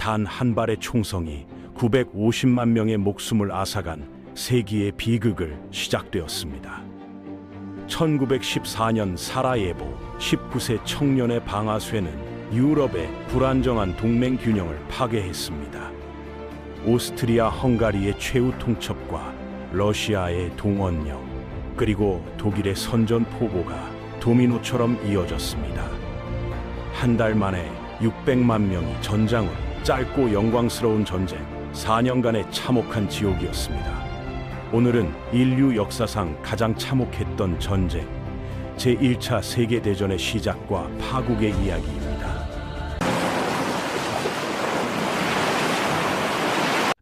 단 한 발의 총성이 950만 명의 목숨을 앗아간 세기의 비극을 시작되었습니다. 1914년 사라예보 19세 청년의 방아쇠는 유럽의 불안정한 동맹 균형을 파괴했습니다. 오스트리아 헝가리의 최후 통첩과 러시아의 동원령, 그리고 독일의 선전포고가 도미노처럼 이어졌습니다. 한 달 만에 600만 명이 전장으로. 짧고 영광스러운 전쟁, 4년간의 참혹한 지옥이었습니다. 오늘은 인류 역사상 가장 참혹했던 전쟁, 제1차 세계대전의 시작과 파국의 이야기입니다.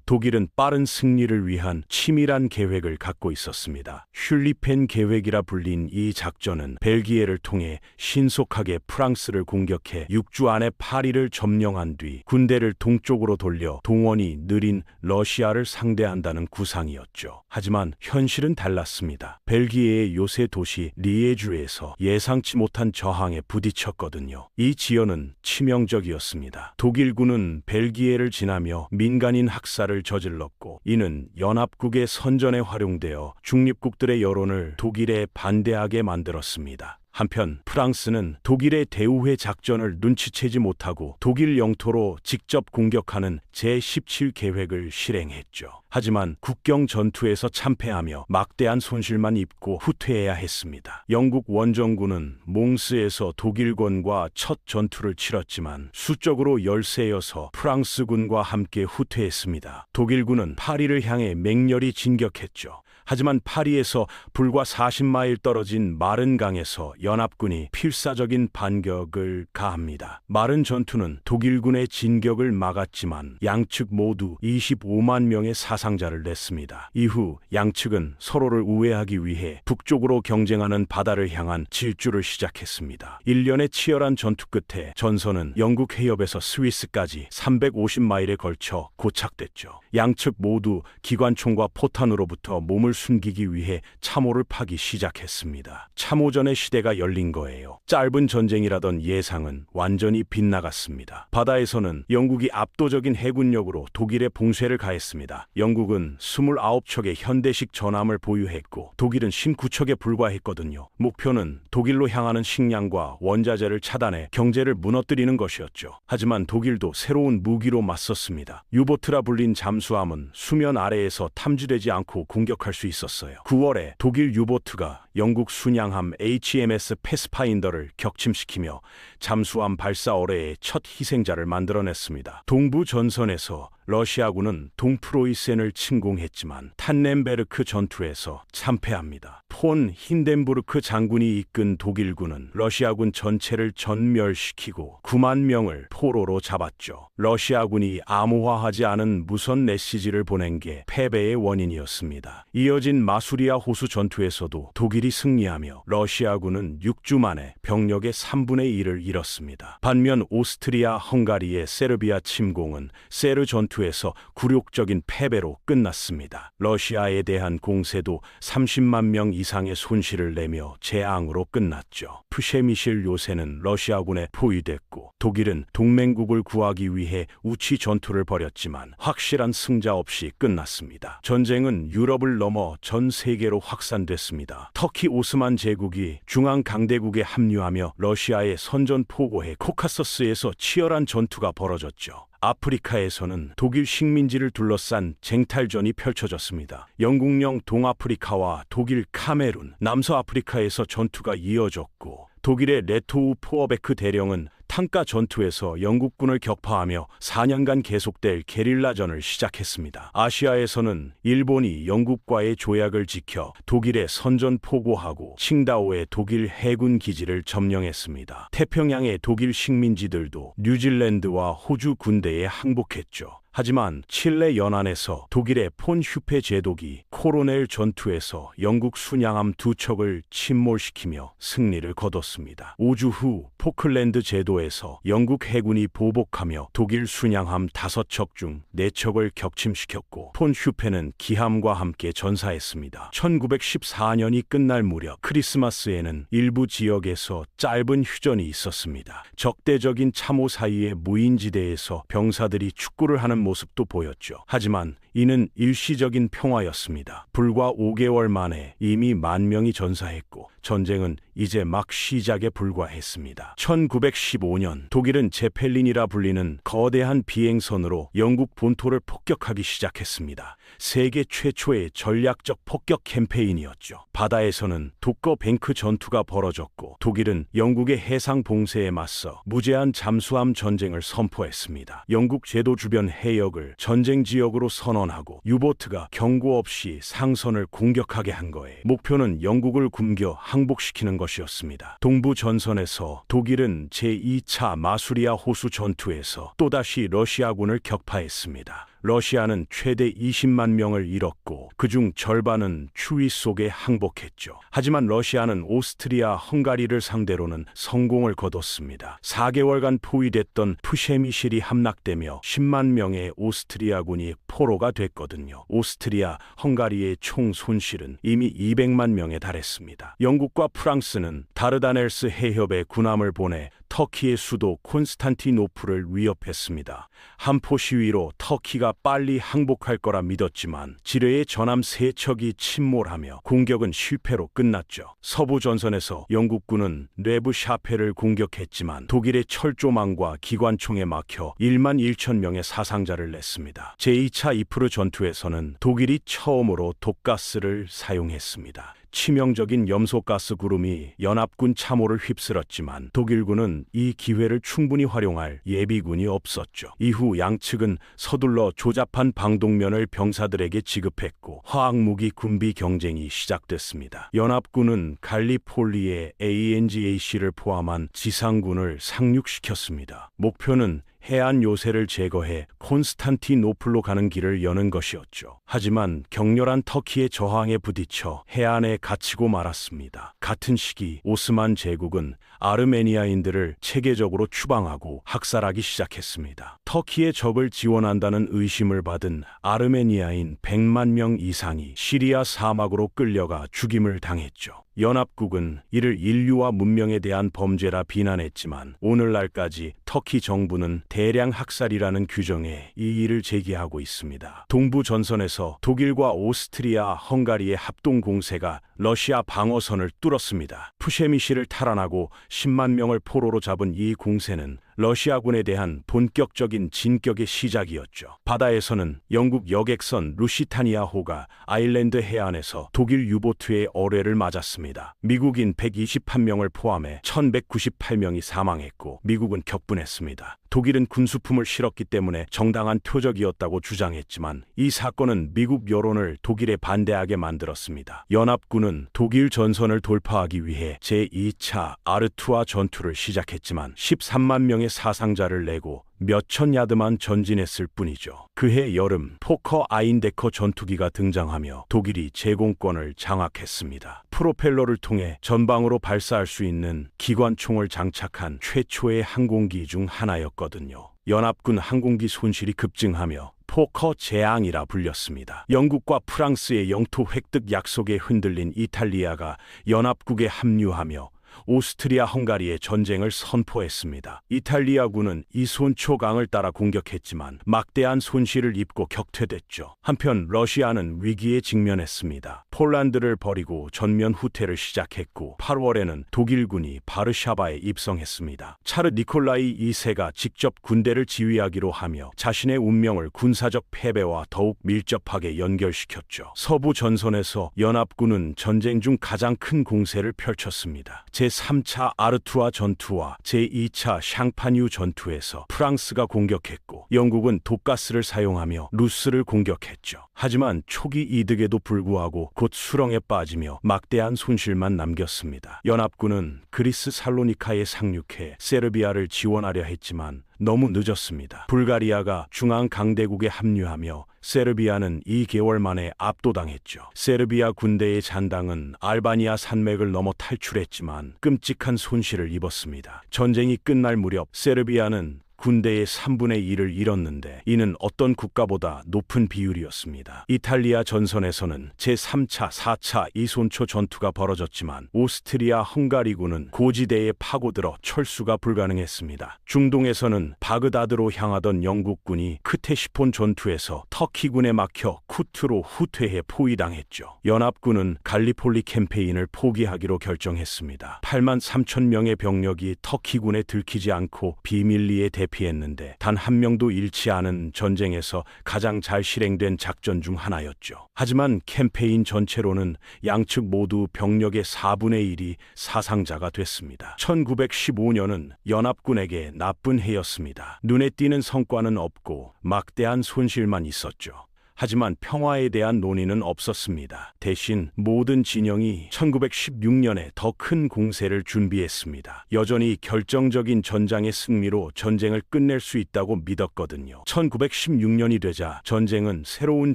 독일은 빠른 승리를 위한 치밀한 계획을 갖고 있었습니다. 슐리펜 계획이라 불린 이 작전은 벨기에를 통해 신속하게 프랑스를 공격해 6주 안에 파리를 점령한 뒤 군대를 동쪽으로 돌려 동원이 느린 러시아를 상대한다는 구상이었죠. 하지만 현실은 달랐습니다. 벨기에의 요새 도시 리에주에서 예상치 못한 저항에 부딪혔거든요. 이 지연은 치명적이었습니다. 독일군은 벨기에를 지나며 민간인 학살을 저질렀고, 이는 연합국의 선전에 활용되어 중립국들의 여론을 독일에 반대하게 만들었습니다. 한편 프랑스는 독일의 대우회 작전을 눈치채지 못하고 독일 영토로 직접 공격하는 제17 계획을 실행했죠. 하지만 국경 전투에서 참패하며 막대한 손실만 입고 후퇴해야 했습니다. 영국 원정군은 몽스에서 독일군과 첫 전투를 치렀지만 수적으로 열세여서 프랑스군과 함께 후퇴했습니다. 독일군은 파리를 향해 맹렬히 진격했죠. 하지만 파리에서 불과 40마일 떨어진 마른강에서 연합군이 필사적인 반격을 가합니다. 마른 전투는 독일군의 진격을 막았지만 양측 모두 25만 명의 사상자를 냈습니다. 이후 양측은 서로를 우회하기 위해 북쪽으로 경쟁하는 바다를 향한 질주를 시작했습니다. 1년의 치열한 전투 끝에 전선은 영국 해협에서 스위스까지 350마일에 걸쳐 고착됐죠. 양측 모두 기관총과 포탄으로부터 몸을 숨기기 위해 참호를 파기 시작했습니다. 참호전의 시대가 열린 거예요. 짧은 전쟁이라던 예상은 완전히 빗나갔습니다. 바다에서는 영국이 압도적인 해군력으로 독일의 봉쇄를 가했습니다. 영국은 29척의 현대식 전함을 보유했고 독일은 59척에 불과했거든요. 목표는 독일로 향하는 식량과 원자재를 차단해 경제를 무너뜨리는 것이었죠. 하지만 독일도 새로운 무기로 맞섰습니다. 유보트라 불린 잠수함은 수면 아래에서 탐지되지 않고 공격할 수 있었어요. 9월에 독일 유보트가 영국 순양함 HMS 패스파인더를 격침시키며 잠수함 발사 어뢰의 첫 희생자를 만들어냈습니다. 동부 전선에서 러시아군은 동프로이센을 침공했지만 탄넨베르크 전투에서 참패합니다. 폰 힌덴부르크 장군이 이끈 독일군은 러시아군 전체를 전멸시키고 9만 명을 포로로 잡았죠. 러시아군이 암호화하지 않은 무선 메시지를 보낸 게 패배의 원인이었습니다. 이어진 마수리아 호수 전투에서도 독일이 승리하며 러시아군은 6주 만에 병력의 3분의 1을 잃었습니다. 반면 오스트리아 헝가리의 세르비아 침공은 세르 전투에서 굴욕적인 패배로 끝났습니다. 러시아에 대한 공세도 30만 명 이상의 손실을 내며 재앙으로 끝났죠. 프셰미실 요새는 러시아군에 포위됐고 독일은 동맹국을 구하기 위해 우치 전투를 벌였지만 확실한 승자 없이 끝났습니다. 전쟁은 유럽을 넘어 전 세계로 확산됐습니다. 터키 오스만 제국이 중앙 강대국에 합류하며 러시아의 선전포고해 코카서스에서 치열한 전투가 벌어졌죠. 아프리카에서는 독일 식민지를 둘러싼 쟁탈전이 펼쳐졌습니다. 영국령 동아프리카와 독일 카메룬, 남서아프리카에서 전투가 이어졌고 독일의 레토우 포어베크 대령은 탄카 전투에서 영국군을 격파하며 4년간 계속될 게릴라전을 시작했습니다. 아시아에서는 일본이 영국과의 조약을 지켜 독일의 선전포고하고 칭다오의 독일 해군 기지를 점령했습니다. 태평양의 독일 식민지들도 뉴질랜드와 호주 군대에 항복했죠. 하지만 칠레 연안에서 독일의 폰 슈페 제독이 코로넬 전투에서 영국 순양함 2척을 침몰시키며 승리를 거뒀습니다. 5주 후 포클랜드 제도에서 영국 해군이 보복하며 독일 순양함 5척 중 4척을 격침시켰고 폰 슈페는 기함과 함께 전사했습니다. 1914년이 끝날 무렵 크리스마스에는 일부 지역에서 짧은 휴전이 있었습니다. 적대적인 참호 사이의 무인지대에서 병사들이 축구를 하는 모습도 보였죠. 하지만 이는 일시적인 평화였습니다. 불과 5개월 만에 이미 10,000명이 전사했고 전쟁은 이제 막 시작에 불과했습니다. 1915년 독일은 제펠린이라 불리는 거대한 비행선으로 영국 본토를 폭격하기 시작했습니다. 세계 최초의 전략적 폭격 캠페인이었죠. 바다에서는 독거 뱅크 전투가 벌어졌고 독일은 영국의 해상 봉쇄에 맞서 무제한 잠수함 전쟁을 선포했습니다. 영국 제도 주변 해역을 전쟁 지역으로 선언하고 유보트가 경고 없이 상선을 공격하게 한 거에 목표는 영국을 굶겨 항복시키는 것이었습니다. 동부 전선에서 독일은 제2차 마수리아 호수 전투에서 또다시 러시아군을 격파했습니다. 러시아는 최대 20만 명을 잃었고 그중 절반은 추위 속에 항복했죠. 하지만 러시아는 오스트리아 헝가리를 상대로는 성공을 거뒀습니다. 4개월간 포위됐던 푸셰미실이 함락되며 10만 명의 오스트리아군이 포로가 됐거든요. 오스트리아 헝가리의 총 손실은 이미 200만 명에 달했습니다. 영국과 프랑스는 다르다넬스 해협에 군함을 보내 터키의 수도 콘스탄티노플을 위협했습니다. 함포 시위로 터키가 빨리 항복할 거라 믿었지만 지뢰의 전함 3척이 침몰하며 공격은 실패로 끝났죠. 서부 전선에서 영국군은 뇌부 샤페를 공격했지만 독일의 철조망과 기관총에 막혀 11,000명의 사상자를 냈습니다. 제2차 이프르 전투에서는 독일이 처음으로 독가스를 사용했습니다. 치명적인 염소가스 구름이 연합군 참호를 휩쓸었지만 독일군은 이 기회를 충분히 활용할 예비군이 없었죠. 이후 양측은 서둘러 조잡한 방독면을 병사들에게 지급했고 화학무기 군비 경쟁이 시작됐습니다. 연합군은 갈리폴리의 ANGAC를 포함한 지상군을 상륙시켰습니다. 목표는 해안 요새를 제거해 콘스탄티노플로 가는 길을 여는 것이었죠. 하지만 격렬한 터키의 저항에 부딪혀 해안에 갇히고 말았습니다. 같은 시기 오스만 제국은 아르메니아인들을 체계적으로 추방하고 학살하기 시작했습니다. 터키의 적을 지원한다는 의심을 받은 아르메니아인 100만 명 이상이 시리아 사막으로 끌려가 죽임을 당했죠. 연합국은 이를 인류와 문명에 대한 범죄라 비난했지만 오늘날까지 터키 정부는 대량 학살이라는 규정에 이의를 제기하고 있습니다. 동부 전선에서 독일과 오스트리아, 헝가리의 합동 공세가 러시아 방어선을 뚫었습니다. 푸셰미시를 탈환하고 10만 명을 포로로 잡은 이 공세는 러시아군에 대한 본격적인 진격의 시작이었죠. 바다에서는 영국 여객선 루시타니아호가 아일랜드 해안에서 독일 유보트의 어뢰를 맞았습니다. 미국인 121명을 포함해 1198명이 사망했고 미국은 격분했습니다. 독일은 군수품을 실었기 때문에 정당한 표적이었다고 주장했지만 이 사건은 미국 여론을 독일에 반대하게 만들었습니다. 연합군은 독일 전선을 돌파하기 위해 제2차 아르투아 전투를 시작했지만 13만 명의 사상자를 내고 몇천 야드만 전진했을 뿐이죠. 그해 여름 포커 아인데커 전투기가 등장하며 독일이 제공권을 장악했습니다. 프로펠러를 통해 전방으로 발사할 수 있는 기관총을 장착한 최초의 항공기 중 하나였거든요. 연합군 항공기 손실이 급증하며 포커 재앙이라 불렸습니다. 영국과 프랑스의 영토 획득 약속에 흔들린 이탈리아가 연합국에 합류하며 오스트리아 헝가리의 전쟁을 선포했습니다. 이탈리아군은 이손초강을 따라 공격했지만 막대한 손실을 입고 격퇴됐죠. 한편 러시아는 위기에 직면했습니다. 폴란드를 버리고 전면 후퇴를 시작했고 8월에는 독일군이 바르샤바에 입성했습니다. 차르 니콜라이 2세가 직접 군대를 지휘하기로 하며 자신의 운명을 군사적 패배와 더욱 밀접하게 연결시켰죠. 서부 전선에서 연합군은 전쟁 중 가장 큰 공세를 펼쳤습니다. 제3차 아르투아 전투와 제2차 샹파뉴 전투에서 프랑스가 공격했고 영국은 독가스를 사용하며 루스를 공격했죠. 하지만 초기 이득에도 불구하고 곧 수렁에 빠지며 막대한 손실만 남겼습니다. 연합군은 그리스 살로니카에 상륙해 세르비아를 지원하려 했지만 너무 늦었습니다. 불가리아가 중앙 강대국에 합류하며 세르비아는 2개월 만에 압도당했죠. 세르비아 군대의 잔당은 알바니아 산맥을 넘어 탈출했지만 끔찍한 손실을 입었습니다. 전쟁이 끝날 무렵 세르비아는 군대의 3분의 1을 잃었는데 이는 어떤 국가보다 높은 비율이었습니다. 이탈리아 전선에서는 제3차, 4차 이손초 전투가 벌어졌지만 오스트리아 헝가리군은 고지대에 파고들어 철수가 불가능했습니다. 중동에서는 바그다드로 향하던 영국군이 크테시폰 전투에서 터키군에 막혀 쿠트로 후퇴해 포위당했죠. 연합군은 갈리폴리 캠페인을 포기하기로 결정했습니다. 8만 3천 명의 병력이 터키군에 들키지 않고 비밀리에 피했는데 단 한 명도 잃지 않은 전쟁에서 가장 잘 실행된 작전 중 하나였죠. 하지만 캠페인 전체로는 양측 모두 병력의 4분의 1이 사상자가 됐습니다. 1915년은 연합군에게 나쁜 해였습니다. 눈에 띄는 성과는 없고 막대한 손실만 있었죠. 하지만 평화에 대한 논의는 없었습니다. 대신 모든 진영이 1916년에 더 큰 공세를 준비했습니다. 여전히 결정적인 전장의 승리로 전쟁을 끝낼 수 있다고 믿었거든요. 1916년이 되자 전쟁은 새로운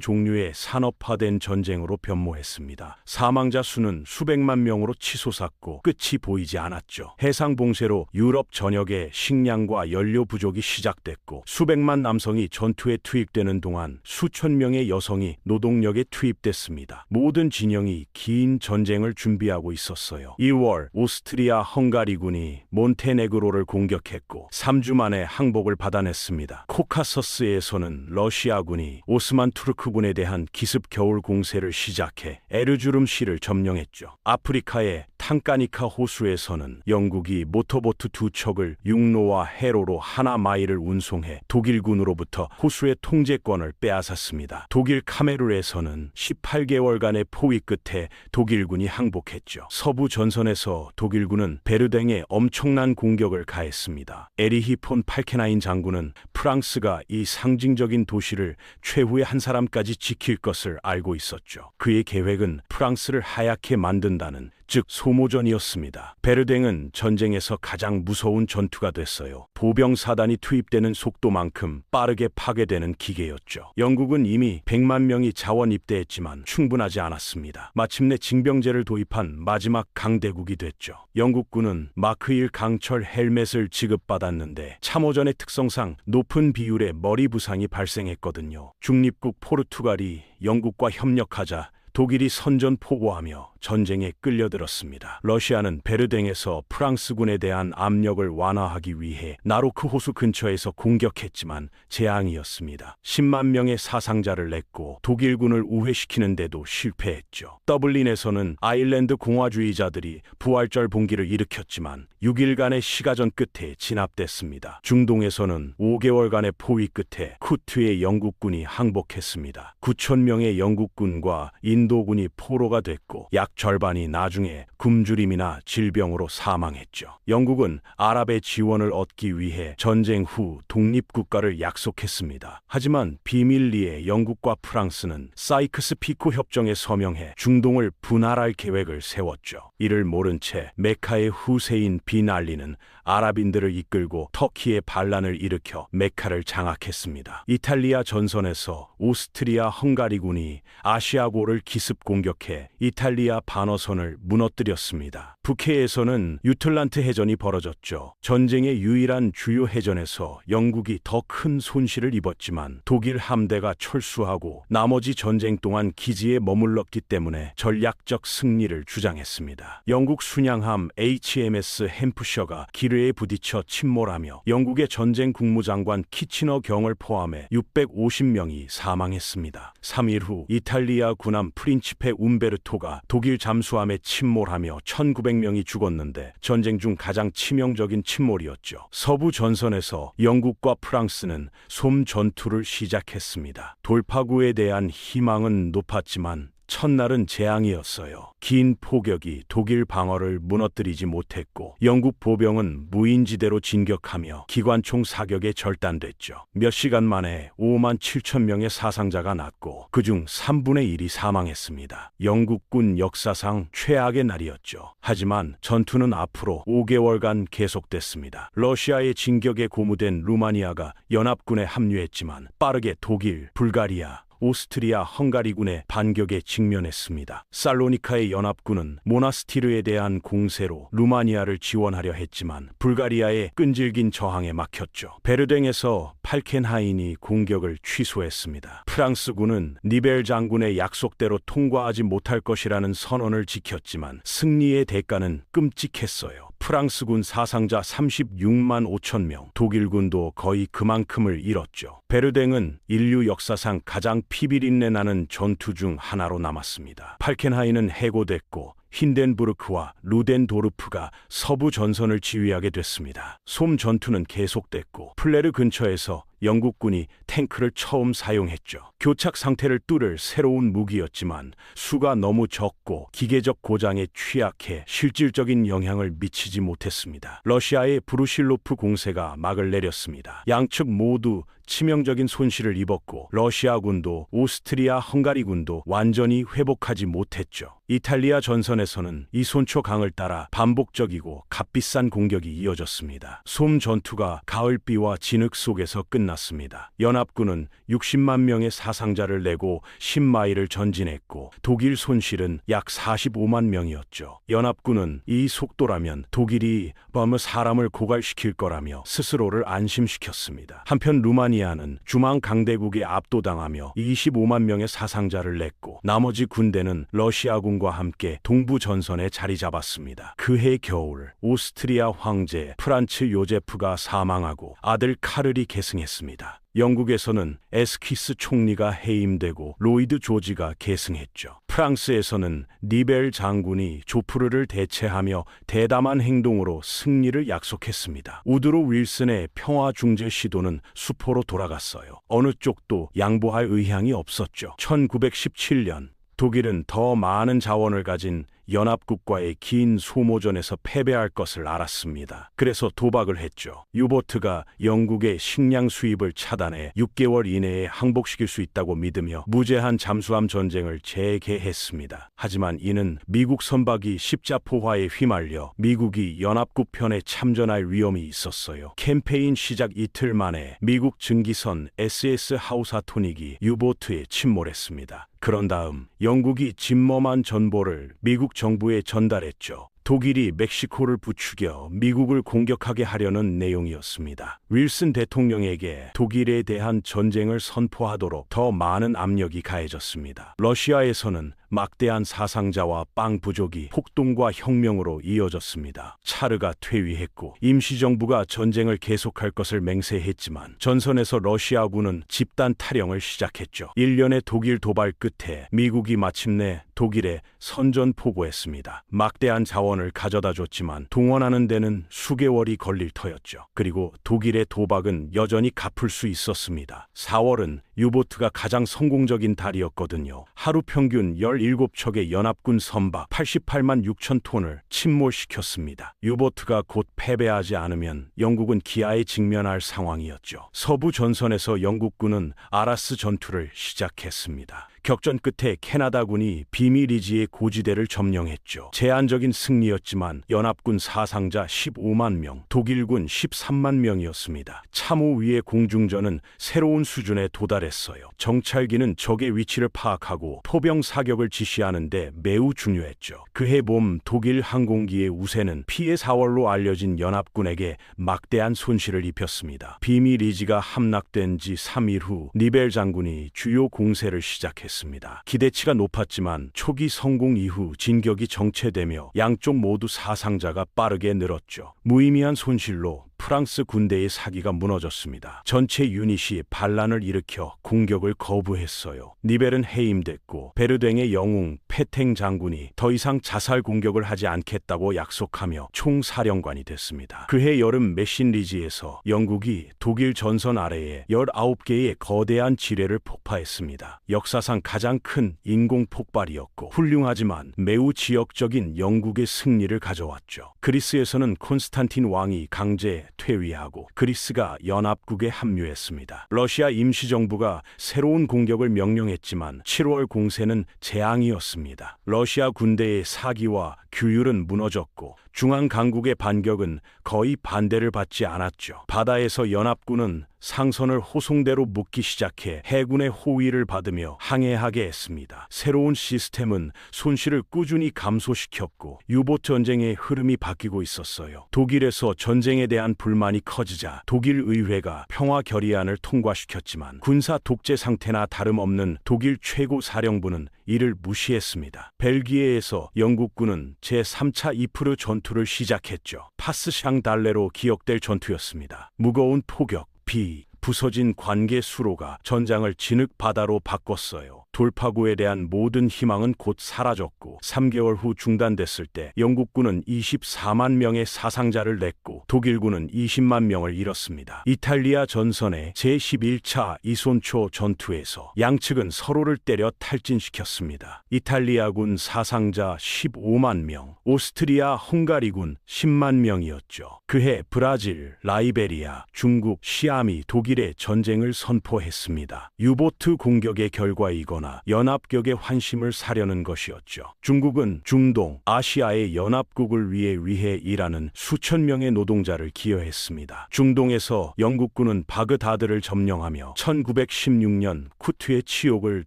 종류의 산업화된 전쟁으로 변모했습니다. 사망자 수는 수백만 명으로 치솟았고 끝이 보이지 않았죠. 해상 봉쇄로 유럽 전역에 식량과 연료 부족이 시작됐고 수백만 남성이 전투에 투입되는 동안 수천 명의 여성이 노동력에 투입됐습니다. 모든 진영이 긴 전쟁을 준비하고 있었어요. 2월 오스트리아 헝가리군이 몬테네그로를 공격했고 3주 만에 항복을 받아냈습니다. 코카서스에서는 러시아군이 오스만 투르크군에 대한 기습 겨울 공세를 시작해 에르주름시를 점령했죠. 아프리카의 탕까니카 호수에서는 영국이 모터보트 2척을 육로와 해로로 하나 마일을 운송해 독일군으로부터 호수의 통제권을 빼앗았습니다. 독일 카메르에서는 18개월간의 포위 끝에 독일군이 항복했죠. 서부 전선에서 독일군은 베르댕에 엄청난 공격을 가했습니다. 에리히 폰 팔케나인 장군은 프랑스가 이 상징적인 도시를 최후의 한 사람까지 지킬 것을 알고 있었죠. 그의 계획은 프랑스를 하얗게 만든다는 즉 소모전이었습니다. 베르댕은 전쟁에서 가장 무서운 전투가 됐어요. 보병 사단이 투입되는 속도만큼 빠르게 파괴되는 기계였죠. 영국은 이미 100만 명이 자원 입대했지만 충분하지 않았습니다. 마침내 징병제를 도입한 마지막 강대국이 됐죠. 영국군은 마크 1 강철 헬멧을 지급받았는데 참호전의 특성상 높은 비율의 머리 부상이 발생했거든요. 중립국 포르투갈이 영국과 협력하자 독일이 선전포고하며 전쟁에 끌려들었습니다. 러시아는 베르댕에서 프랑스군에 대한 압력을 완화하기 위해 나로크 호수 근처에서 공격했지만 재앙이었습니다. 10만 명의 사상자를 냈고 독일군을 우회시키는데도 실패했죠. 더블린에서는 아일랜드 공화주의자들이 부활절 봉기를 일으켰지만 6일간의 시가전 끝에 진압됐습니다. 중동에서는 5개월간의 포위 끝에 쿠트의 영국군이 항복했습니다. 9천 명의 영국군과 인도군이 포로가 됐고 약 절반이 나중에 굶주림이나 질병으로 사망했죠. 영국은 아랍의 지원을 얻기 위해 전쟁 후 독립국가를 약속했습니다. 하지만 비밀리에 영국과 프랑스는 사이크스-피코 협정에 서명해 중동을 분할할 계획을 세웠죠. 이를 모른 채 메카의 후세인 빈 알리는 아랍인들을 이끌고 터키에 반란을 일으켜 메카를 장악했습니다. 이탈리아 전선에서 오스트리아 헝가리군이 아시아고를 기습 공격해 이탈리아 반어선을 무너뜨렸습니다. 북해에서는 유틀란트 해전이 벌어졌죠. 전쟁의 유일한 주요 해전에서 영국이 더 큰 손실을 입었지만 독일 함대가 철수하고 나머지 전쟁 동안 기지에 머물렀기 때문에 전략적 승리를 주장했습니다. 영국 순양함 HMS 햄프셔가 기뢰에 부딪혀 침몰하며 영국의 전쟁 국무장관 키치너 경을 포함해 650명이 사망했습니다. 3일 후 이탈리아 군함 프린치페 움베르토가 독일 잠수함에 침몰하며 1900명이 죽었는데 전쟁 중 가장 치명적인 침몰이었죠. 서부 전선에서 영국과 프랑스는 솜 전투를 시작했습니다. 돌파구에 대한 희망은 높았지만 첫날은 재앙이었어요. 긴 포격이 독일 방어를 무너뜨리지 못했고 영국 보병은 무인지대로 진격하며 기관총 사격에 절단됐죠. 몇 시간 만에 5만 7천 명의 사상자가 났고 그중 3분의 1이 사망했습니다. 영국군 역사상 최악의 날이었죠. 하지만 전투는 앞으로 5개월간 계속됐습니다. 러시아의 진격에 고무된 루마니아가 연합군에 합류했지만 빠르게 독일, 불가리아, 오스트리아 헝가리군의 반격에 직면했습니다. 살로니카의 연합군은 모나스티르에 대한 공세로 루마니아를 지원하려 했지만 불가리아의 끈질긴 저항에 막혔죠. 베르댕에서 팔켄하인이 공격을 취소했습니다. 프랑스군은 니벨 장군의 약속대로 통과하지 못할 것이라는 선언을 지켰지만 승리의 대가는 끔찍했어요. 프랑스군 사상자 36만 5천 명, 독일군도 거의 그만큼을 잃었죠. 베르댕은 인류 역사상 가장 피비린내 나는 전투 중 하나로 남았습니다. 팔켄하인은 해고됐고 힌덴부르크와 루덴도르프가 서부 전선을 지휘하게 됐습니다. 솜 전투는 계속됐고 플레르 근처에서 영국군이 탱크를 처음 사용했죠. 교착 상태를 뚫을 새로운 무기였지만 수가 너무 적고 기계적 고장에 취약해 실질적인 영향을 미치지 못했습니다. 러시아의 브루실로프 공세가 막을 내렸습니다. 양측 모두 치명적인 손실을 입었고 러시아군도 오스트리아 헝가리군도 완전히 회복하지 못했죠. 이탈리아 전선에서는 이 손초 강을 따라 반복적이고 값비싼 공격이 이어졌습니다. 솜 전투가 가을비와 진흙 속에서 끝났습니다. 연합군은 60만 명의 사상자를 내고 10마일을 전진했고 독일 손실은 약 45만 명이었죠. 연합군은 이 속도라면 독일이 너무 사람을 고갈시킬 거라며 스스로를 안심시켰습니다. 한편 루마니아는 주망 강대국에 압도당하며 25만 명의 사상자를 냈고 나머지 군대는 러시아군과 함께 동부 전선에 자리 잡았습니다. 그해 겨울 오스트리아 황제 프란츠 요제프가 사망하고 아들 카를이 계승했습니다. 영국에서는 에스키스 총리가 해임되고 로이드 조지가 계승했죠. 프랑스에서는 니벨 장군이 조프르를 대체하며 대담한 행동으로 승리를 약속했습니다. 우드로 윌슨의 평화 중재 시도는 수포로 돌아갔어요. 어느 쪽도 양보할 의향이 없었죠. 1917년 독일은 더 많은 자원을 가진 연합국과의 긴 소모전에서 패배할 것을 알았습니다. 그래서 도박을 했죠. 유보트가 영국의 식량 수입을 차단해 6개월 이내에 항복시킬 수 있다고 믿으며 무제한 잠수함 전쟁을 재개했습니다. 하지만 이는 미국 선박이 십자포화에 휘말려 미국이 연합국 편에 참전할 위험이 있었어요. 캠페인 시작 이틀 만에 미국 증기선 SS 하우사토닉이 유보트에 침몰했습니다. 그런 다음 영국이 진머만 전보를 미국 정부에 전달했죠. 독일이 멕시코를 부추겨 미국을 공격하게 하려는 내용이었습니다. 윌슨 대통령에게 독일에 대한 전쟁을 선포하도록 더 많은 압력이 가해졌습니다. 러시아에서는 막대한 사상자와 빵 부족이 폭동과 혁명으로 이어졌습니다. 차르가 퇴위했고 임시정부가 전쟁을 계속할 것을 맹세했지만 전선에서 러시아군은 집단 탈영을 시작했죠. 1년의 독일 도발 끝에 미국이 마침내 독일에 선전포고했습니다. 막대한 자원을 가져다 줬지만 동원하는 데는 수개월이 걸릴 터였죠. 그리고 독일의 도박은 여전히 갚을 수 있었습니다. 4월은 유보트가 가장 성공적인 달이었거든요. 하루 평균 17척의 연합군 선박 88만 6천 톤을 침몰시켰습니다. 유보트가 곧 패배하지 않으면 영국은 기아에 직면할 상황이었죠. 서부 전선에서 영국군은 아라스 전투를 시작했습니다. 격전 끝에 캐나다군이 비미리지의 고지대를 점령했죠. 제한적인 승리였지만 연합군 사상자 15만 명, 독일군 13만 명이었습니다. 참호 위의 공중전은 새로운 수준에 도달했어요. 정찰기는 적의 위치를 파악하고 포병 사격을 지시하는데 매우 중요했죠. 그해 봄 독일 항공기의 우세는 피해 사월로 알려진 연합군에게 막대한 손실을 입혔습니다. 비미리지가 함락된 지 3일 후 니벨 장군이 주요 공세를 시작했습니다. 기대치가 높았지만 초기 성공 이후 진격이 정체되며 양쪽 모두 사상자가 빠르게 늘었죠. 무의미한 손실로 프랑스 군대의 사기가 무너졌습니다. 전체 유닛이 반란을 일으켜 공격을 거부했어요. 니벨은 해임됐고 베르댕의 영웅 페탱 장군이 더 이상 자살 공격을 하지 않겠다고 약속하며 총사령관이 됐습니다. 그해 여름 메신리지에서 영국이 독일 전선 아래에 19개의 거대한 지뢰를 폭파했습니다. 역사상 가장 큰 인공 폭발이었고 훌륭하지만 매우 지역적인 영국의 승리를 가져왔죠. 그리스에서는 콘스탄틴 왕이 강제 퇴위하고 그리스가 연합국에 합류했습니다. 러시아 임시정부가 새로운 공격을 명령했지만 7월 공세는 재앙이었습니다. 러시아 군대의 사기와 규율은 무너졌고 중앙 강국의 반격은 거의 반대를 받지 않았죠. 바다에서 연합군은 상선을 호송대로 묶기 시작해 해군의 호위를 받으며 항해하게 했습니다. 새로운 시스템은 손실을 꾸준히 감소시켰고 유보트 전쟁의 흐름이 바뀌고 있었어요. 독일에서 전쟁에 대한 불만이 커지자 독일 의회가 평화 결의안을 통과시켰지만 군사 독재 상태나 다름없는 독일 최고 사령부는 이를 무시했습니다. 벨기에에서 영국군은 제3차 이프르 전투를 시작했죠. 파스샹 달레로 기억될 전투였습니다. 무거운 포격, 비, 부서진 관계 수로가 전장을 진흙 바다로 바꿨어요. 돌파구에 대한 모든 희망은 곧 사라졌고 3개월 후 중단됐을 때 영국군은 24만 명의 사상자를 냈고 독일군은 20만 명을 잃었습니다. 이탈리아 전선의 제11차 이손초 전투에서 양측은 서로를 때려 탈진시켰습니다. 이탈리아군 사상자 15만 명, 오스트리아 헝가리군 10만 명이었죠. 그해 브라질, 라이베리아, 중국, 시암이 독일의 전쟁을 선포했습니다. 유보트 공격의 결과이거나 연합격의 환심을 사려는 것이었죠. 중국은 중동, 아시아의 연합국을 위해 일하는 수천 명의 노동자를 기여했습니다. 중동에서 영국군은 바그다드를 점령하며 1916년 쿠트의 치욕을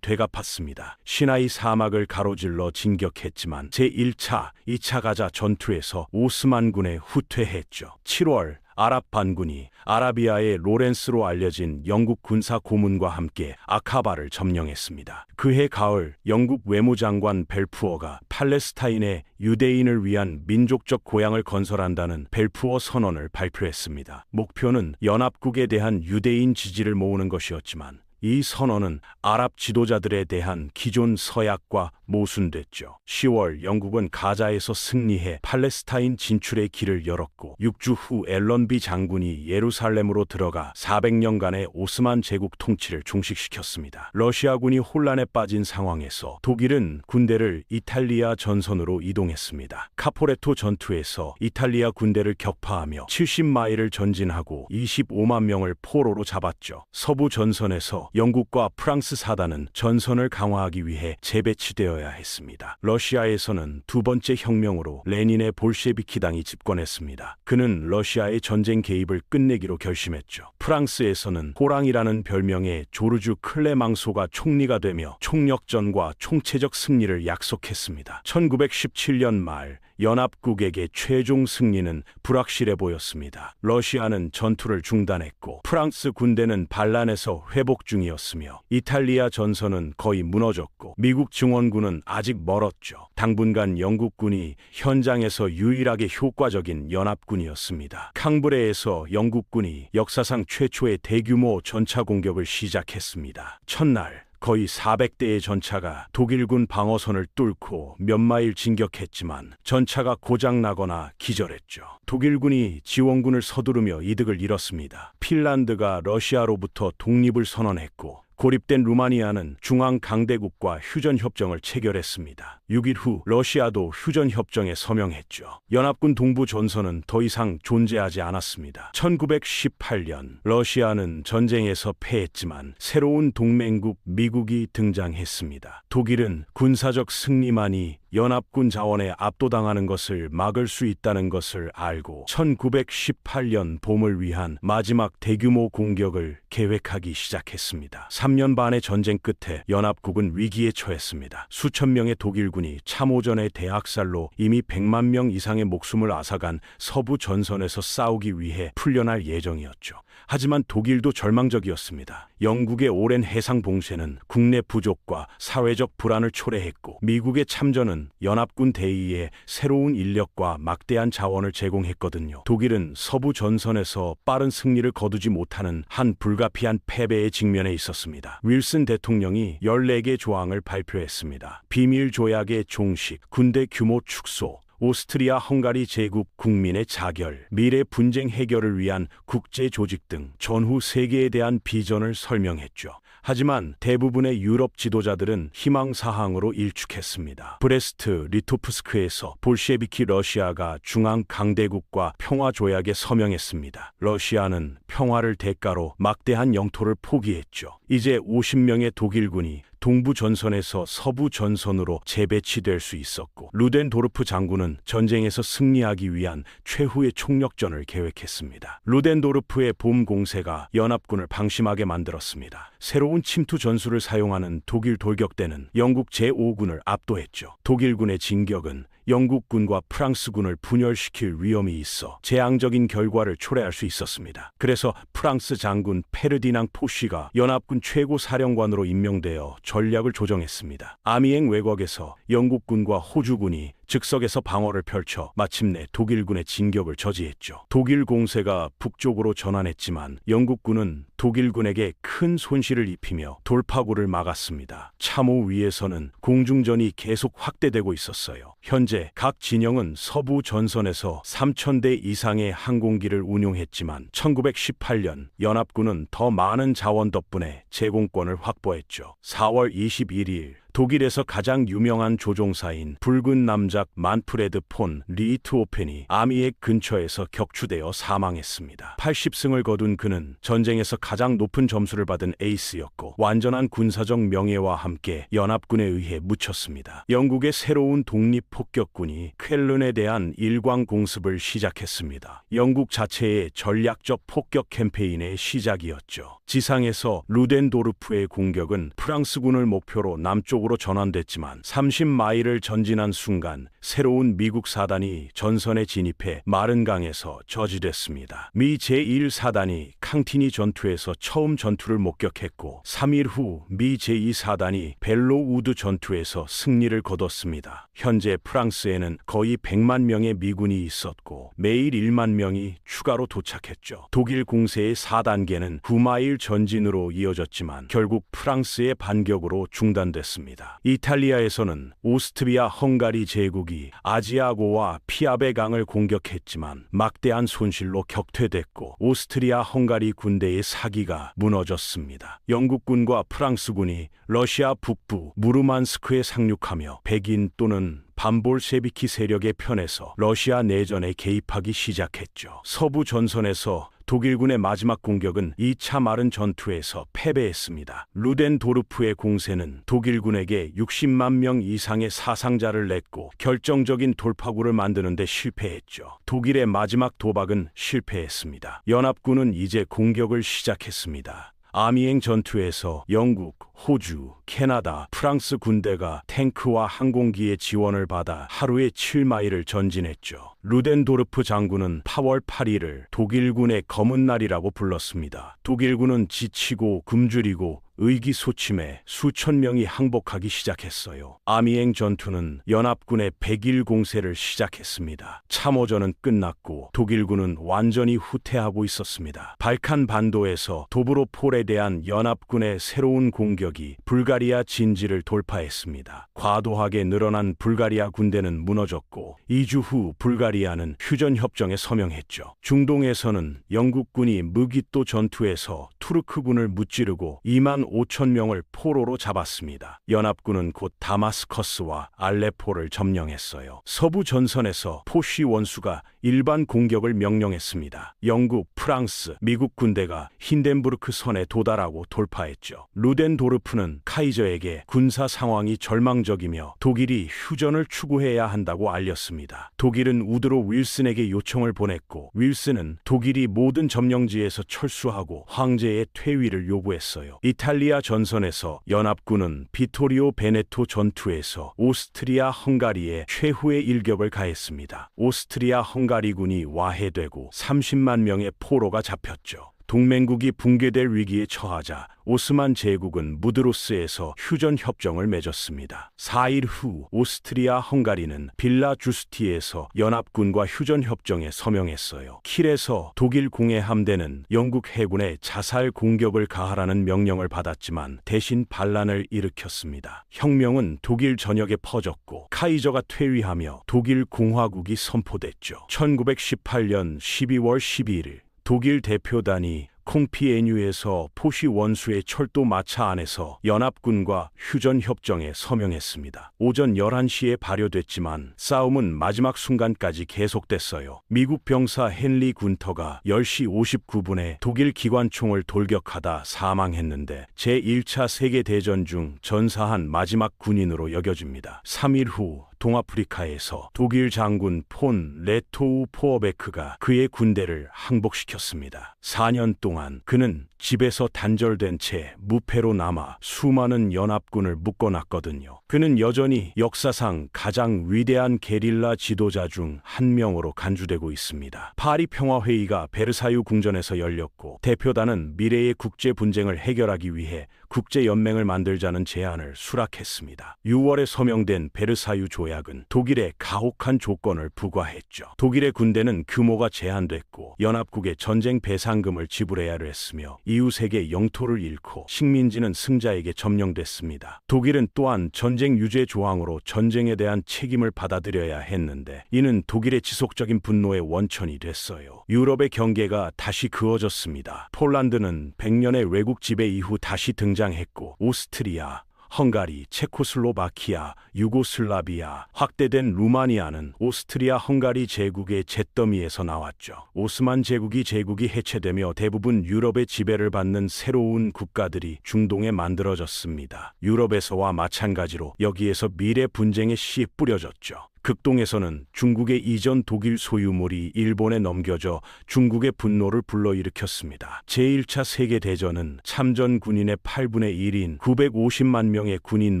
되갚았습니다. 시나이 사막을 가로질러 진격했지만 제1차, 2차 가자 전투에서 오스만군에 후퇴했죠. 7월 아랍 반군이 아라비아의 로렌스로 알려진 영국 군사 고문과 함께 아카바를 점령했습니다. 그해 가을 영국 외무장관 벨푸어가 팔레스타인의 유대인을 위한 민족적 고향을 건설한다는 벨푸어 선언을 발표했습니다. 목표는 연합국에 대한 유대인 지지를 모으는 것이었지만 이 선언은 아랍 지도자들에 대한 기존 서약과 모순됐죠. 10월 영국은 가자에서 승리해 팔레스타인 진출의 길을 열었고 6주 후 앨런비 장군이 예루살렘으로 들어가 400년간의 오스만 제국 통치를 종식시켰습니다. 러시아군이 혼란에 빠진 상황에서 독일은 군대를 이탈리아 전선으로 이동했습니다. 카포레토 전투에서 이탈리아 군대를 격파하며 70마일을 전진하고 25만 명을 포로로 잡았죠. 서부 전선에서 영국과 프랑스 사단은 전선을 강화하기 위해 재배치되어야 했습니다. 러시아에서는 두 번째 혁명으로 레닌의 볼셰비키당이 집권했습니다. 그는 러시아의 전쟁 개입을 끝내기로 결심했죠. 프랑스에서는 호랑이라는 별명의 조르주 클레망소가 총리가 되며 총력전과 총체적 승리를 약속했습니다. 1917년 말 연합국에게 최종 승리는 불확실해 보였습니다. 러시아는 전투를 중단했고 프랑스 군대는 반란에서 회복 중이었으며 이탈리아 전선은 거의 무너졌고 미국 증원군은 아직 멀었죠. 당분간 영국군이 현장에서 유일하게 효과적인 연합군이었습니다. 캉브레에서 영국군이 역사상 최초의 대규모 전차 공격을 시작했습니다. 첫날 거의 400대의 전차가 독일군 방어선을 뚫고 몇 마일 진격했지만 전차가 고장나거나 기절했죠. 독일군이 지원군을 서두르며 이득을 잃었습니다. 핀란드가 러시아로부터 독립을 선언했고 고립된 루마니아는 중앙 강대국과 휴전협정을 체결했습니다. 6일 후 러시아도 휴전협정에 서명했죠. 연합군 동부 전선은 더 이상 존재하지 않았습니다. 1918년 러시아는 전쟁에서 패했지만 새로운 동맹국 미국이 등장했습니다. 독일은 군사적 승리만이 연합군 자원에 압도당하는 것을 막을 수 있다는 것을 알고 1918년 봄을 위한 마지막 대규모 공격을 계획하기 시작했습니다. 3년 반의 전쟁 끝에 연합국은 위기에 처했습니다. 수천 명의 독일군이 참호전의 대학살로 이미 100만 명 이상의 목숨을 앗아간 서부 전선에서 싸우기 위해 풀려날 예정이었죠. 하지만 독일도 절망적이었습니다. 영국의 오랜 해상 봉쇄는 국내 부족과 사회적 불안을 초래했고 미국의 참전은 독일은 연합군 대의에 새로운 인력과 막대한 자원을 제공했거든요. 독일은 서부 전선에서 빠른 승리를 거두지 못하는 한 불가피한 패배에 직면해 있었습니다. 윌슨 대통령이 14개 조항을 발표했습니다. 비밀 조약의 종식, 군대 규모 축소, 오스트리아 헝가리 제국 국민의 자결, 미래 분쟁 해결을 위한 국제 조직 등 전후 세계에 대한 비전을 설명했죠. 하지만 대부분의 유럽 지도자들은 희망사항으로 일축했습니다. 브레스트 리토프스크에서 볼셰비키 러시아가 중앙 강대국과 평화조약에 서명했습니다. 러시아는 평화를 대가로 막대한 영토를 포기했죠. 이제 50명의 독일군이 동부 전선에서 서부 전선으로 재배치될 수 있었고, 루덴도르프 장군은 전쟁에서 승리하기 위한 최후의 총력전을 계획했습니다. 루덴도르프의 봄 공세가 연합군을 방심하게 만들었습니다. 새로운 침투 전술을 사용하는 독일 돌격대는 영국 제5군을 압도했죠. 독일군의 진격은 영국군과 프랑스군을 분열시킬 위험이 있어 재앙적인 결과를 초래할 수 있었습니다. 그래서 프랑스 장군 페르디낭 포쉬가 연합군 최고 사령관으로 임명되어 전략을 조정했습니다. 아미엥 왜곡에서 영국군과 호주군이 즉석에서 방어를 펼쳐 마침내 독일군의 진격을 저지했죠. 독일 공세가 북쪽으로 전환했지만 영국군은 독일군에게 큰 손실을 입히며 돌파구를 막았습니다. 참호 위에서는 공중전이 계속 확대되고 있었어요. 현재 각 진영은 서부 전선에서 3,000대 이상의 항공기를 운용했지만 1918년 연합군은 더 많은 자원 덕분에 제공권을 확보했죠. 4월 21일 독일에서 가장 유명한 조종사인 붉은 남작 만프레드 폰 리히트호펜이 아미엑 근처에서 격추되어 사망했습니다. 80승을 거둔 그는 전쟁에서 가장 높은 점수를 받은 에이스였고 완전한 군사적 명예와 함께 연합군에 의해 묻혔습니다. 영국의 새로운 독립폭격군이 쾰른에 대한 일광 공습을 시작했습니다. 영국 자체의 전략적 폭격 캠페인의 시작이었죠. 지상에서 루덴도르프의 공격은 프랑스군을 목표로 남쪽으로 전환됐지만 30마일을 전진한 순간 새로운 미국 사단이 전선에 진입해 마른강에서 저지됐습니다. 미 제1사단이 캉티니 전투에서 처음 전투를 목격했고 3일 후 미 제2사단이 벨로우드 전투에서 승리를 거뒀습니다. 현재 프랑스에는 거의 100만 명의 미군이 있었고 매일 1만 명이 추가로 도착했죠. 독일 공세의 4단계는 9마일 전진으로 이어졌지만 결국 프랑스의 반격으로 중단됐습니다. 이탈리아에서는 오스트리아 헝가리 제국이 아지아고와 피아베 강을 공격했지만 막대한 손실로 격퇴됐고 오스트리아 헝가리 군대의 사기가 무너졌습니다. 영국군과 프랑스군이 러시아 북부 무르만스크에 상륙하며 백인 또는 반볼셰비키 세력의 편에서 러시아 내전에 개입하기 시작했죠. 서부 전선에서 독일군의 마지막 공격은 2차 마른 전투에서 패배했습니다. 루덴도르프의 공세는 독일군에게 60만 명 이상의 사상자를 냈고 결정적인 돌파구를 만드는 데 실패했죠. 독일의 마지막 도박은 실패했습니다. 연합군은 이제 공격을 시작했습니다. 아미엥 전투에서 영국, 호주, 캐나다, 프랑스 군대가 탱크와 항공기의 지원을 받아 하루에 7마일을 전진했죠. 루덴도르프 장군은 8월 8일을 독일군의 검은 날이라고 불렀습니다. 독일군은 지치고 굶주리고 의기소침해 수천 명이 항복하기 시작했어요. 아미엥 전투는 연합군의 100일 공세를 시작했습니다. 참호전은 끝났고 독일군은 완전히 후퇴하고 있었습니다. 발칸 반도에서 도브로폴에 대한 연합군의 새로운 공격이 불가리아 진지를 돌파했습니다. 과도하게 늘어난 불가리아 군대는 무너졌고 2주 후 불가리아는 휴전협정에 서명했죠. 중동에서는 영국군이 무기또 전투에서 투르크군을 무찌르고 2만 5천 명을 포로로 잡았습니다. 연합군은 곧 다마스커스와 알레포를 점령했어요. 서부 전선에서 포쉬 원수가 일반 공격을 명령했습니다. 영국, 프랑스, 미국 군대가 힌덴부르크 선에 도달하고 돌파했죠. 루덴도르프는 카이저에게 군사 상황이 절망적이며 독일이 휴전을 추구해야 한다고 알렸습니다. 독일은 우드로 윌슨에게 요청을 보냈고 윌슨은 독일이 모든 점령지에서 철수하고 황제의 퇴위를 요구했어요. 이탈리아 전선에서 연합군은 비토리오 베네토 전투에서 오스트리아 헝가리에 최후의 일격을 가했습니다. 오스트리아 헝가리군이 와해되고 30만 명의 포로가 잡혔죠. 동맹국이 붕괴될 위기에 처하자 오스만 제국은 무드로스에서 휴전 협정을 맺었습니다. 4일 후 오스트리아 헝가리는 빌라 주스티에서 연합군과 휴전 협정에 서명했어요. 킬에서 독일 공해 함대는 영국 해군에 자살 공격을 가하라는 명령을 받았지만 대신 반란을 일으켰습니다. 혁명은 독일 전역에 퍼졌고 카이저가 퇴위하며 독일 공화국이 선포됐죠. 1918년 12월 12일 독일 대표단이 콩피에뉴에서 포시 원수의 철도 마차 안에서 연합군과 휴전 협정에 서명했습니다. 오전 11시에 발효됐지만 싸움은 마지막 순간까지 계속됐어요. 미국 병사 헨리 군터가 10시 59분에 독일 기관총을 돌격하다 사망했는데 제1차 세계대전 중 전사한 마지막 군인으로 여겨집니다. 3일 후 동아프리카에서 독일 장군 폰 레토우 포어베크가 그의 군대를 항복시켰습니다. 4년 동안 그는 집에서 단절된 채 무패로 남아 수많은 연합군을 묶어놨거든요. 그는 여전히 역사상 가장 위대한 게릴라 지도자 중 한 명으로 간주되고 있습니다. 파리 평화회의가 베르사유 궁전에서 열렸고 대표단은 미래의 국제 분쟁을 해결하기 위해 국제연맹을 만들자는 제안을 수락했습니다. 6월에 서명된 베르사유 조약은 독일에 가혹한 조건을 부과했죠. 독일의 군대는 규모가 제한됐고 연합국에 전쟁 배상금을 지불해야 했으며 이웃에게 영토를 잃고 식민지는 승자에게 점령됐습니다. 독일은 또한 전쟁 유죄 조항으로 전쟁에 대한 책임을 받아들여야 했는데 이는 독일의 지속적인 분노의 원천이 됐어요. 유럽의 경계가 다시 그어졌습니다. 폴란드는 100년의 외국 지배 이후 다시 등장했고 오스트리아, 헝가리, 체코슬로바키아, 유고슬라비아, 확대된 루마니아는 오스트리아 헝가리 제국의 잿더미에서 나왔죠. 오스만 제국이 해체되며 대부분 유럽의 지배를 받는 새로운 국가들이 중동에 만들어졌습니다. 유럽에서와 마찬가지로 여기에서 미래 분쟁의 씨 뿌려졌죠. 극동에서는 중국의 이전 독일 소유물이 일본에 넘겨져 중국의 분노를 불러일으켰습니다. 제1차 세계대전은 참전 군인의 8분의 1인 950만 명의 군인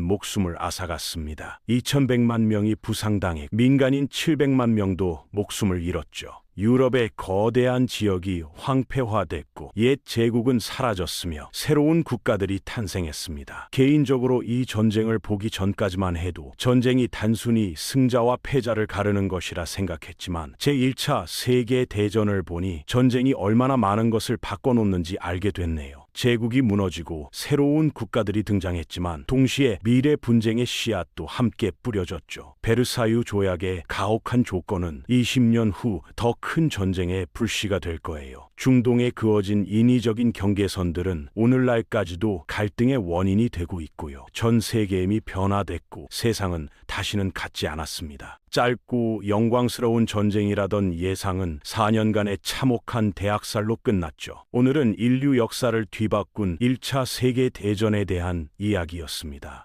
목숨을 앗아갔습니다. 2100만 명이 부상당해 민간인 700만 명도 목숨을 잃었죠. 유럽의 거대한 지역이 황폐화됐고 옛 제국은 사라졌으며 새로운 국가들이 탄생했습니다. 개인적으로 이 전쟁을 보기 전까지만 해도 전쟁이 단순히 승자와 패자를 가르는 것이라 생각했지만 제1차 세계대전을 보니 전쟁이 얼마나 많은 것을 바꿔놓는지 알게 됐네요. 제국이 무너지고 새로운 국가들이 등장했지만 동시에 미래 분쟁의 씨앗도 함께 뿌려졌죠. 베르사유 조약의 가혹한 조건은 20년 후 더 큰 전쟁의 불씨가 될 거예요. 중동에 그어진 인위적인 경계선들은 오늘날까지도 갈등의 원인이 되고 있고요. 전 세계임이 변화됐고 세상은 다시는 같지 않았습니다. 짧고 영광스러운 전쟁이라던 예상은 4년간의 참혹한 대학살로 끝났죠. 오늘은 인류 역사를 뒤바꾼 1차 세계대전에 대한 이야기였습니다.